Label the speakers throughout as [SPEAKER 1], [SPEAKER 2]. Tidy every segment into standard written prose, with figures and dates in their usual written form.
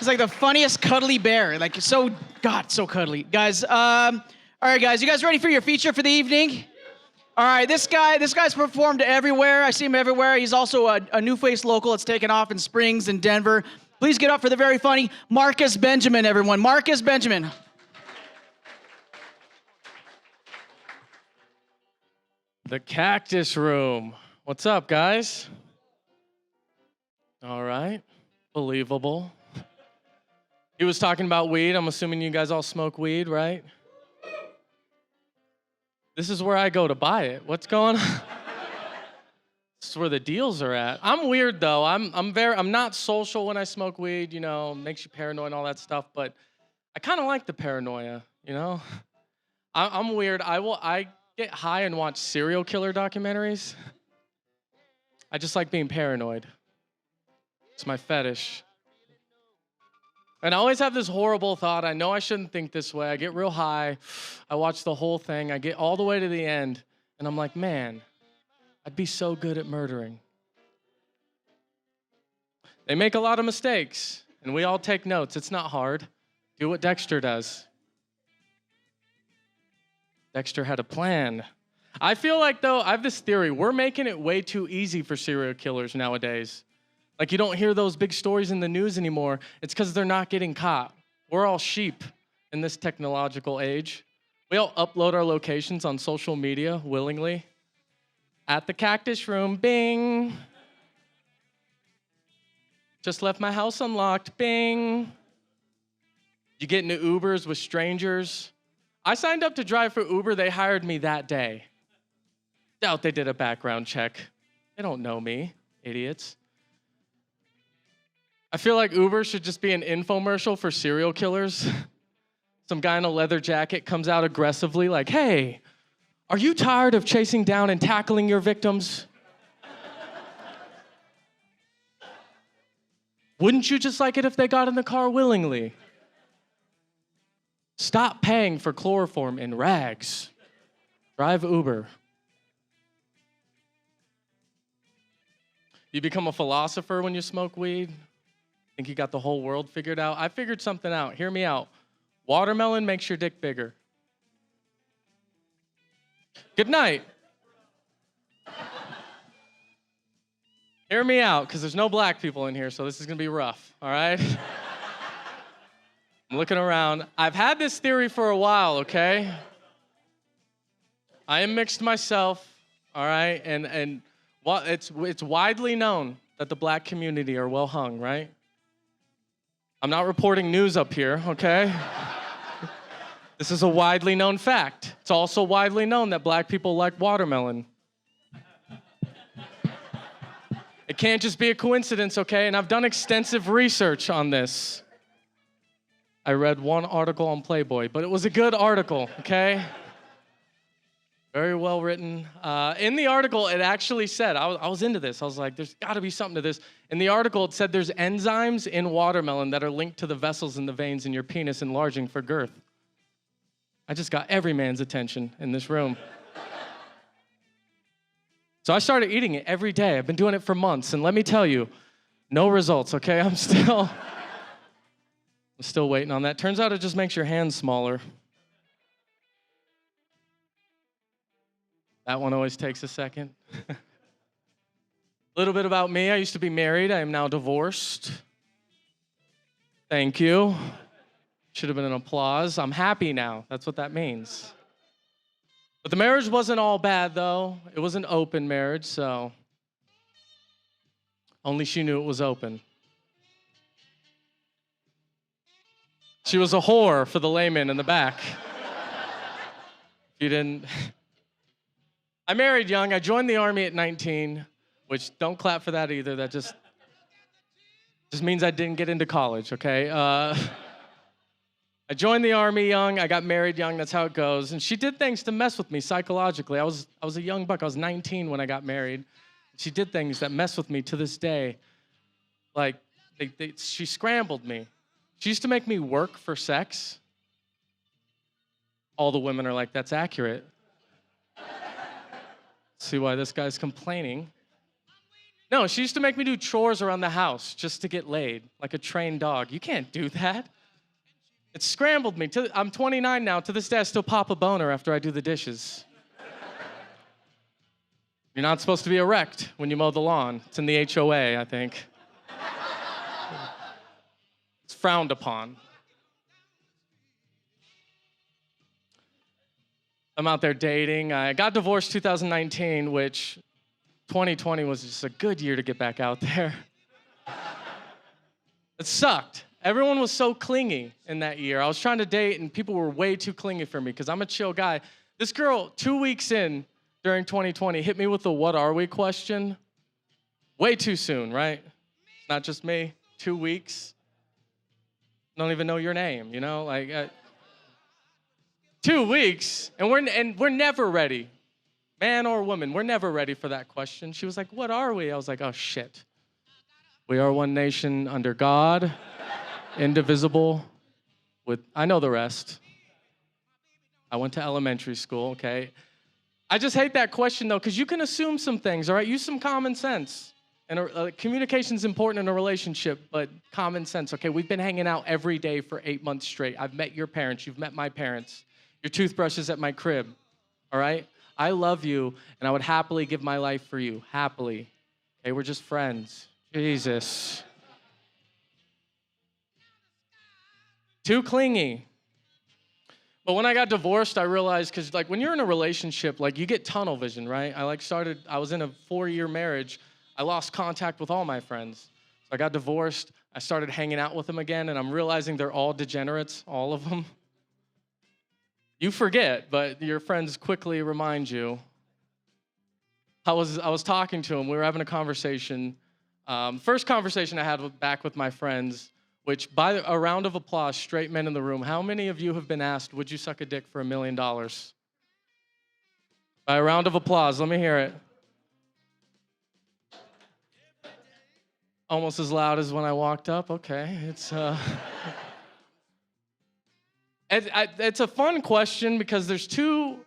[SPEAKER 1] He's like the funniest cuddly bear. Like so, God, so cuddly. Guys, all right, guys, you guys ready for your feature for the evening? All right, this guy's performed everywhere. I see him everywhere. He's also a new face local. It's taken off in Springs and Denver. Please get up for the very funny Marcus Benjamin, everyone. Marcus Benjamin.
[SPEAKER 2] The Cactus Room. What's up, guys? All right. Believable. He was talking about weed. I'm assuming you guys all smoke weed, right? This is where I go to buy it. What's going on? This is where the deals are at. I'm weird though. I'm not social when I smoke weed, you know, makes you paranoid and all that stuff, but I kind of like the paranoia, you know? I'm weird. I get high and watch serial killer documentaries. I just like being paranoid. It's my fetish. And I always have this horrible thought. I know I shouldn't think this way. I get real high. I watch the whole thing. I get all the way to the end. And I'm like, man, I'd be so good at murdering. They make a lot of mistakes. And we all take notes. It's not hard. Do what Dexter does. Dexter had a plan. I feel like, though, I have this theory. We're making it way too easy for serial killers nowadays. Like, you don't hear those big stories in the news anymore. It's because they're not getting caught. We're all sheep in this technological age. We all upload our locations on social media willingly. At the Cactus Room, bing. Just left my house unlocked, bing. You get into Ubers with strangers. I signed up to drive for Uber. They hired me that day. Doubt they did a background check. They don't know me, idiots. I feel like Uber should just be an infomercial for serial killers. Some guy in a leather jacket comes out aggressively like, hey, are you tired of chasing down and tackling your victims? Wouldn't you just like it if they got in the car willingly? Stop paying for chloroform in rags. Drive Uber. You become a philosopher when you smoke weed? Think you got the whole world figured out? I figured something out. Hear me out. Watermelon makes your dick bigger. Good night. Hear me out, because there's no black people in here, so this is going to be rough, all right? I'm looking around. I've had this theory for a while, okay? I am mixed myself, all right? And it's widely known that the black community are well hung, right? I'm not reporting news up here, okay? This is a widely known fact. It's also widely known that black people like watermelon. It can't just be a coincidence, okay? And I've done extensive research on this. I read one article on Playboy, but it was a good article, okay? Very well written. In the article, it actually said, I was into this. I was like, there's got to be something to this. In the article, it said there's enzymes in watermelon that are linked to the vessels in the veins in your penis enlarging for girth. I just got every man's attention in this room. So I started eating it every day. I've been doing it for months, and let me tell you, no results, okay? I'm still waiting on that. Turns out it just makes your hands smaller. That one always takes a second. A little bit about me. I used to be married. I am now divorced. Thank you. Should have been an applause. I'm happy now. That's what that means. But the marriage wasn't all bad, though. It was an open marriage, so only she knew it was open. She was a whore for the layman in the back. You didn't... I married young. I joined the Army at 19, which don't clap for that either. That just means I didn't get into college, okay? I joined the Army young. I got married young. That's how it goes. And she did things to mess with me psychologically. I was a young buck. I was 19 when I got married. She did things that mess with me to this day. Like, she scrambled me. She used to make me work for sex. All the women are like, that's accurate. See why this guy's complaining. No, she used to make me do chores around the house just to get laid, like a trained dog. You can't do that. It scrambled me. I'm 29 now. To this day, I still pop a boner after I do the dishes. You're not supposed to be erect when you mow the lawn. It's in the HOA, I think. It's frowned upon. I'm out there dating. I got divorced 2019, which 2020 was just a good year to get back out there. It sucked. Everyone was so clingy in that year. I was trying to date, and people were way too clingy for me because I'm a chill guy. This girl, 2 weeks in during 2020, hit me with the "what are we" question. Way too soon, right? Not just me. 2 weeks. Don't even know your name, you know? 2 weeks, and we're never ready. Man or woman, we're never ready for that question. She was like, "What are we?" I was like, "Oh, shit. We are one nation under God, indivisible, I know the rest. I went to elementary school, okay? I just hate that question, though, because you can assume some things, all right? Use some common sense. And communication's important in a relationship, but common sense, okay? We've been hanging out every day for 8 months straight. I've met your parents. You've met my parents. Your toothbrush is at my crib, all right? I love you, and I would happily give my life for you, happily. Okay, we're just friends. Jesus. Too clingy. But when I got divorced, I realized, because when you're in a relationship, you get tunnel vision, right? I was in a 4-year marriage. I lost contact with all my friends. So I got divorced. I started hanging out with them again, and I'm realizing they're all degenerates, all of them. You forget, but your friends quickly remind you. I was talking to him. We were having a conversation. First conversation I had back with my friends, which by a round of applause, straight men in the room, how many of you have been asked, "Would you suck a dick for $1 million?" By a round of applause, let me hear it. Almost as loud as when I walked up. Okay, it's a fun question because there's two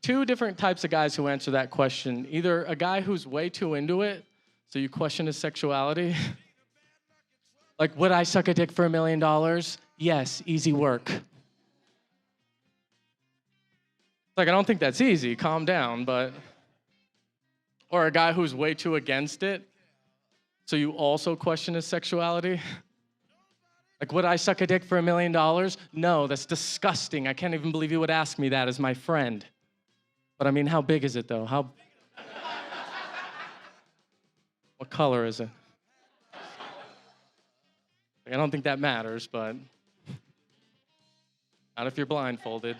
[SPEAKER 2] different types of guys who answer that question. Either a guy who's way too into it, so you question his sexuality. Would I suck a dick for $1 million? Yes, easy work. I don't think that's easy. Calm down, but... Or a guy who's way too against it, so you also question his sexuality. Would I suck a dick for $1 million? No, that's disgusting. I can't even believe you would ask me that as my friend. But I mean, how big is it, though? What color is it? I don't think that matters, but not if you're blindfolded.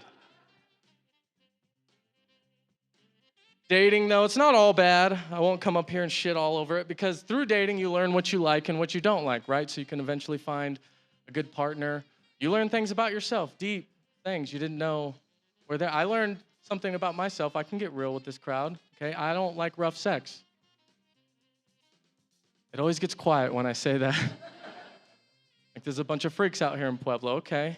[SPEAKER 2] Dating, though, it's not all bad. I won't come up here and shit all over it, because through dating, you learn what you like and what you don't like, right? So you can eventually find a good partner. You learn things about yourself, deep things you didn't know were there. I learned something about myself. I can get real with this crowd, okay? I don't like rough sex. It always gets quiet when I say that. There's a bunch of freaks out here in Pueblo, okay?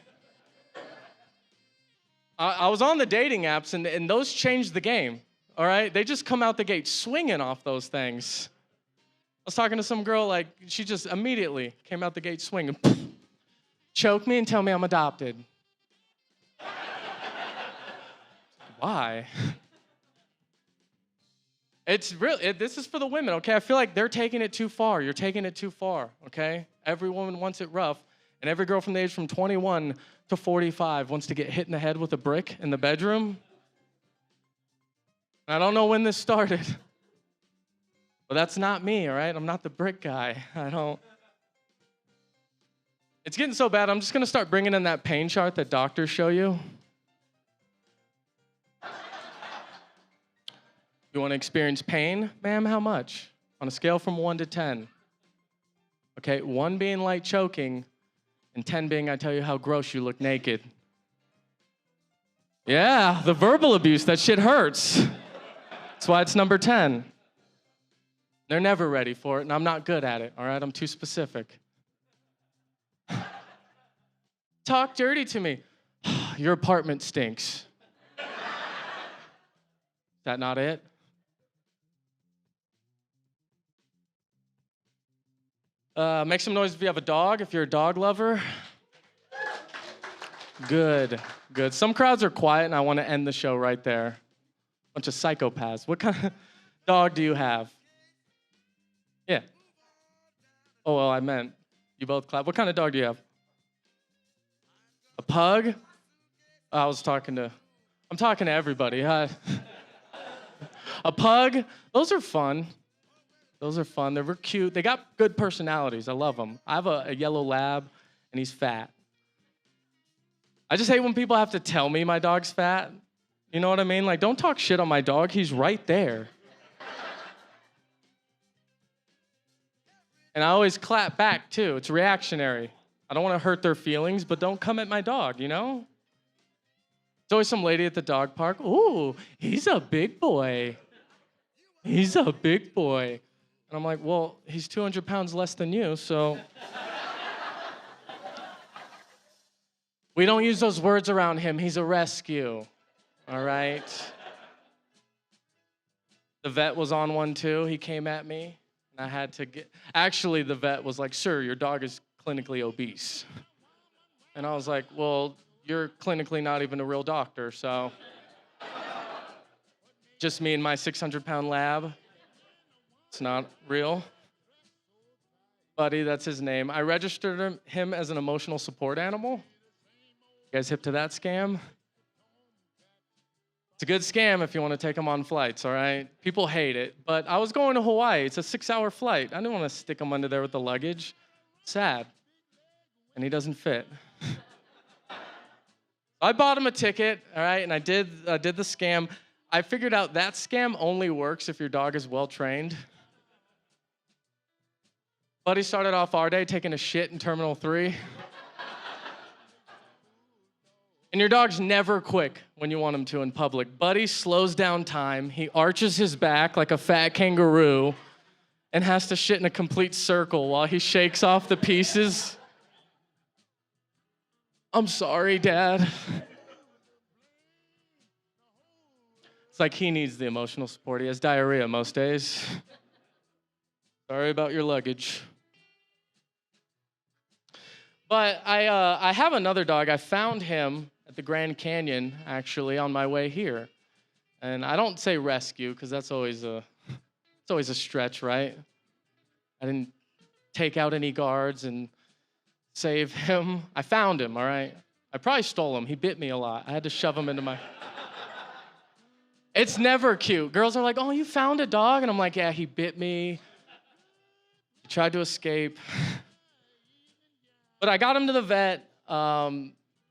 [SPEAKER 2] I was on the dating apps, and those changed the game, all right? They just come out the gate swinging off those things. I was talking to some girl, she just immediately came out the gate swinging. Choke me and tell me I'm adopted. Why? This is for the women, okay? I feel like they're taking it too far. You're taking it too far, okay? Every woman wants it rough, and every girl from the age from 21 to 45 wants to get hit in the head with a brick in the bedroom. I don't know when this started, but that's not me, all right? I'm not the brick guy. It's getting so bad, I'm just gonna start bringing in that pain chart that doctors show you. You wanna experience pain? Ma'am, how much? On a scale from 1 to 10. Okay, 1 being light choking, and 10 being I tell you how gross you look naked. Yeah, the verbal abuse, that shit hurts. That's why it's number 10. They're never ready for it, and I'm not good at it, all right? I'm too specific. Talk dirty to me. Your apartment stinks. Is that not it? Make some noise if you have a dog, if you're a dog lover. Good, good. Some crowds are quiet, and I want to end the show right there. Bunch of psychopaths. What kind of dog do you have? Yeah. Oh, well, I meant you both clap. What kind of dog do you have? A pug? I'm talking to everybody. A pug? Those are fun. Those are fun. They're cute. They got good personalities. I love them. I have a yellow lab, and he's fat. I just hate when people have to tell me my dog's fat. You know what I mean? Like, don't talk shit on my dog. He's right there. And I always clap back, too. It's reactionary. I don't want to hurt their feelings, but don't come at my dog, you know? There's always some lady at the dog park. Ooh, he's a big boy. He's a big boy. And I'm like, well, he's 200 pounds less than you, so... We don't use those words around him. He's a rescue, all right? The vet was on one, too. He came at me, and I had to get... Actually, the vet was like, sir, your dog is clinically obese. And I was like, well, you're clinically not even a real doctor, so... Just me and my 600-pound lab. It's not real. Buddy, that's his name. I registered him as an emotional support animal. You guys hip to that scam? It's a good scam if you want to take them on flights, all right? People hate it, but I was going to Hawaii. It's a 6-hour flight. I didn't want to stick him under there with the luggage. Sad. And he doesn't fit. I bought him a ticket, all right, and I did the scam. I figured out that scam only works if your dog is well-trained. Buddy started off our day taking a shit in Terminal 3. And your dog's never quick when you want him to in public. Buddy slows down time. He arches his back like a fat kangaroo and has to shit in a complete circle while he shakes off the pieces. I'm sorry, Dad. It's like he needs the emotional support. He has diarrhea most days. Sorry about your luggage. But I have another dog. I found him at the Grand Canyon, actually, on my way here. And I don't say rescue, because that's always a stretch, right? I didn't take out any guards and save him. I found him, all right? I probably stole him. He bit me a lot. I had to shove him into my... It's never cute. Girls are like, oh, you found a dog? And I'm like, yeah, he bit me. He tried to escape. But I got him to the vet.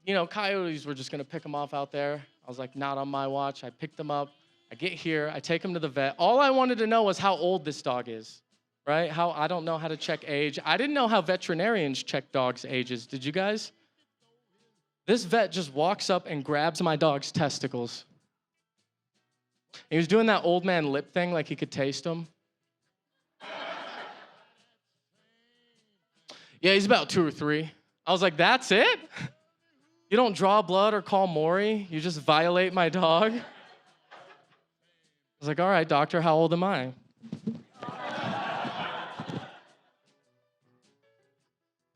[SPEAKER 2] You know, coyotes were just going to pick him off out there. I was like, not on my watch. I picked him up. I get here. I take him to the vet. All I wanted to know was how old this dog is, right? I don't know how to check age. I didn't know how veterinarians check dogs' ages. Did you guys? This vet just walks up and grabs my dog's testicles. He was doing that old man lip thing like he could taste them. Yeah, he's about 2 or 3. I was like, that's it? You don't draw blood or call Maury? You just violate my dog? I was like, all right, doctor, how old am I?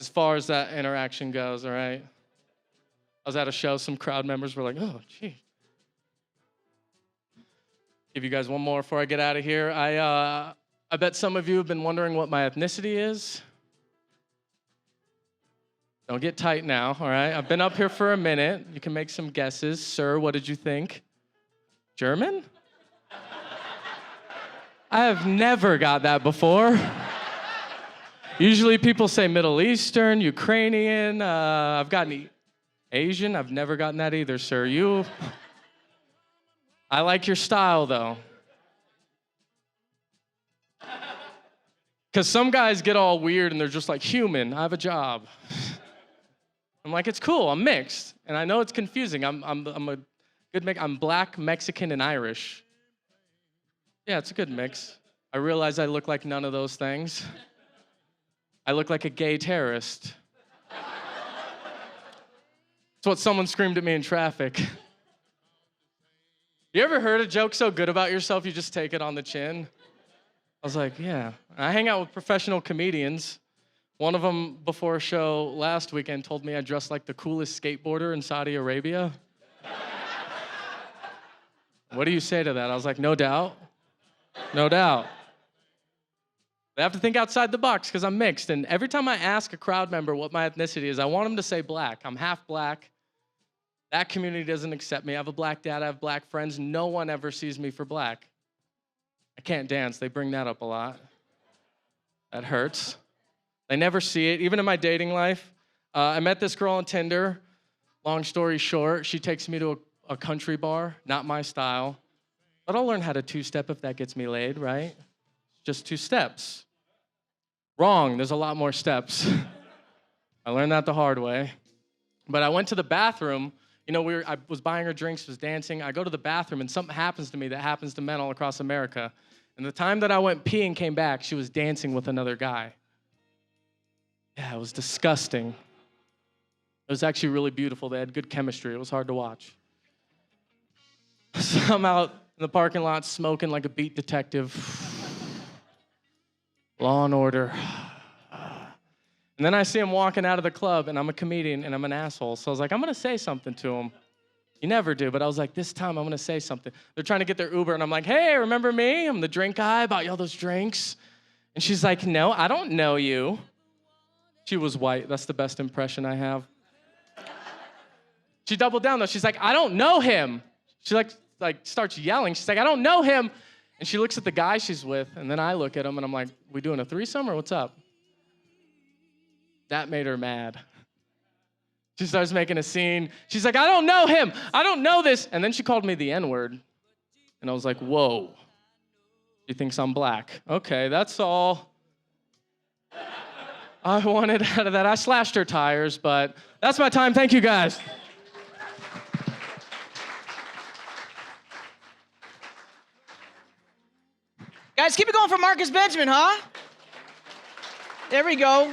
[SPEAKER 2] As far as that interaction goes, all right? I was at a show, some crowd members were like, oh, gee. Give you guys one more before I get out of here. I bet some of you have been wondering what my ethnicity is. Don't get tight now, all right? I've been up here for a minute. You can make some guesses. Sir, what did you think? German? I have never got that before. Usually people say Middle Eastern, Ukrainian. I've gotten Asian. I've never gotten that either, sir. I like your style, though. Because some guys get all weird and they're just like, human, I have a job. I'm like, it's cool, I'm mixed. And I know it's confusing. I'm a good mix. I'm black, Mexican, and Irish. Yeah, it's a good mix. I realize I look like none of those things. I look like a gay terrorist. It's what someone screamed at me in traffic. You ever heard a joke so good about yourself you just take it on the chin? I was like, yeah. And I hang out with professional comedians. One of them before a show last weekend told me I dressed like the coolest skateboarder in Saudi Arabia. What do you say to that? I was like, no doubt. No doubt. They have to think outside the box because I'm mixed. And every time I ask a crowd member what my ethnicity is, I want them to say black. I'm half black. That community doesn't accept me. I have a black dad. I have black friends. No one ever sees me for black. I can't dance. They bring that up a lot. That hurts. They never see it. Even in my dating life, I met this girl on Tinder. Long story short, she takes me to a country bar. Not my style. But I'll learn how to two-step if that gets me laid, right? Just 2 steps. Wrong, there's a lot more steps. I learned that the hard way. But I went to the bathroom. You know, I was buying her drinks, was dancing. I go to the bathroom, and something happens to me that happens to men all across America. And the time that I went pee and came back, she was dancing with another guy. Yeah, it was disgusting. It was actually really beautiful. They had good chemistry. It was hard to watch. So I'm out in the parking lot smoking like a beat detective. Law and Order. And then I see him walking out of the club, and I'm a comedian, and I'm an asshole. So I was like, I'm going to say something to him. You never do, but I was like, this time I'm going to say something. They're trying to get their Uber, and I'm like, hey, remember me? I'm the drink guy. I bought you all those drinks. And she's like, no, I don't know you. She was white. That's the best impression I have. She doubled down, though. She's like, I don't know him. She like starts yelling. She's like, I don't know him. And she looks at the guy she's with, and then I look at him, and I'm like, we doing a threesome or what's up? That made her mad. She starts making a scene. She's like, I don't know him. I don't know this. And then she called me the N-word. And I was like, whoa. She thinks I'm black. Okay, that's all I wanted out of that. I slashed her tires, but that's my time. Thank you, guys.
[SPEAKER 1] Guys, keep it going for Marcus Benjamin, huh? There we go.